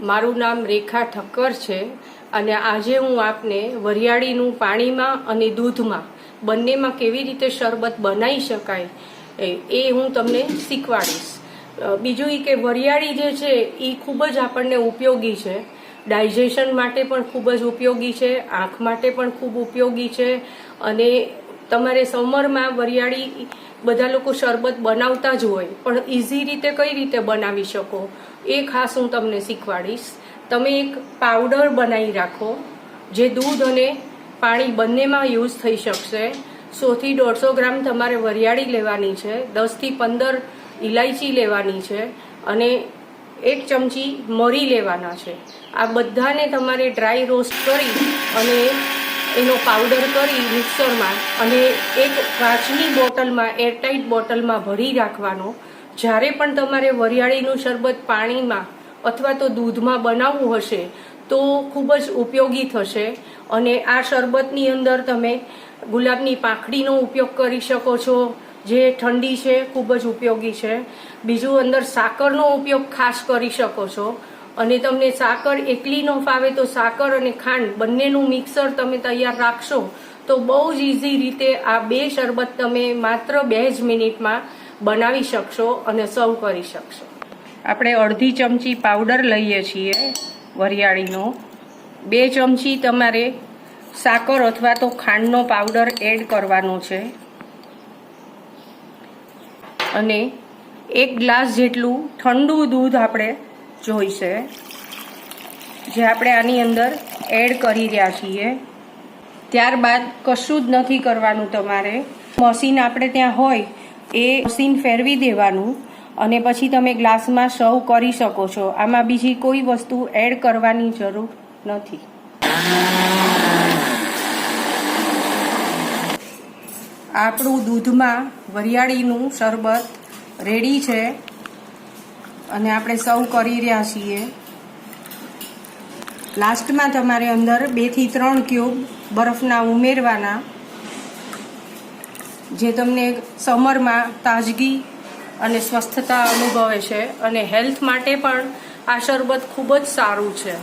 મારું નામ રેખા ઠક્કર છે અને આજે હું આપને વરિયાળીનું પાણીમાં અને દૂધમાં બંનેમાં કેવી રીતે શરબત બનાવી શકાય એ હું તમને શીખવાડીશ. બીજું એ કે વરિયાળી જે છે એ ખૂબ જ આપણને ઉપયોગી છે. ડાયજેશન માટે પણ ખૂબ જ ઉપયોગી છે, આંખ માટે પણ ખૂબ ઉપયોગી છે. અને તમારે સમરમાં વરિયાળી બધા લોકો શરબત બનાવતા જ હોય, પણ ઇઝી રીતે કઈ રીતે બનાવી શકો એ ખાસ હું તમને શીખવાડીશ. તમે એક પાવડર બનાવી રાખો જે દૂધ અને પાણી બંનેમાં યુઝ થઈ શકશે. 100 થી 150 ગ્રામ તમારે વરિયાળી લેવાની છે, 10 થી 15 ઇલાયચી લેવાની છે અને 1 ચમચી મરી લેવાના છે. આ બધાને તમારે ડ્રાય રોસ્ટ કરી અને એનો પાવડર કરી મિક્સરમાં અને એક કાચની બોટલમાં, એરટાઇટ બોટલમાં ભરી રાખવાનો. જ્યારે પણ તમારે વરિયાળીનું શરબત પાણીમાં અથવા તો દૂધમાં બનાવવું હશે તો ખૂબ જ ઉપયોગી થશે. અને આ શરબતની અંદર તમે ગુલાબની પાંખડીનો ઉપયોગ કરી શકો છો, જે ઠંડી છે, ખૂબ જ ઉપયોગી છે. બીજું અંદર સાકરનો ઉપયોગ ખાસ કરી શકો છો. અને તમને સાકર એકલી ન ફાવે તો સાકર અને ખાંડ બંનેનું મિક્સર તમે તૈયાર રાખશો તો બહુ જ ઇઝી રીતે આ બે શરબત તમે માત્ર 2 જ મિનિટમાં બનાવી શકશો અને સર્વ કરી શકશો. આપણે અડધી ચમચી પાવડર લઈએ છીએ વરિયાળીનો. 2 ચમચી તમારે સાકર અથવા તો ખાંડનો પાવડર એડ કરવાનો છે અને 1 ગ્લાસ જેટલું ઠંડુ દૂધ આપણે જોઈશે, જે આપણે આની અંદર એડ કરી રહ્યા છીએ. ત્યારબાદ કશું જ નથી કરવાનું, તમારે મશીન આપણે ત્યાં હોય એ મશીન ફેરવી દેવાનું અને પછી તમે ગ્લાસમાં સર્વ કરી શકો છો. આમાં બીજી કોઈ વસ્તુ એડ કરવાની જરૂર નથી. આપણું દૂધમાં વરિયાળીનું શરબત રેડી છે અને આપણે સર્વ કરી રહ્યા છીએ. લાસ્ટમાં તમારે અંદર 2 થી 3 ક્યુબ બરફના ઉમેરવાના, જે તમને સમરમાં તાજગી અને સ્વસ્થતા અનુભવે છે અને હેલ્થ માટે પણ આ શરબત ખૂબ જ સારું છે.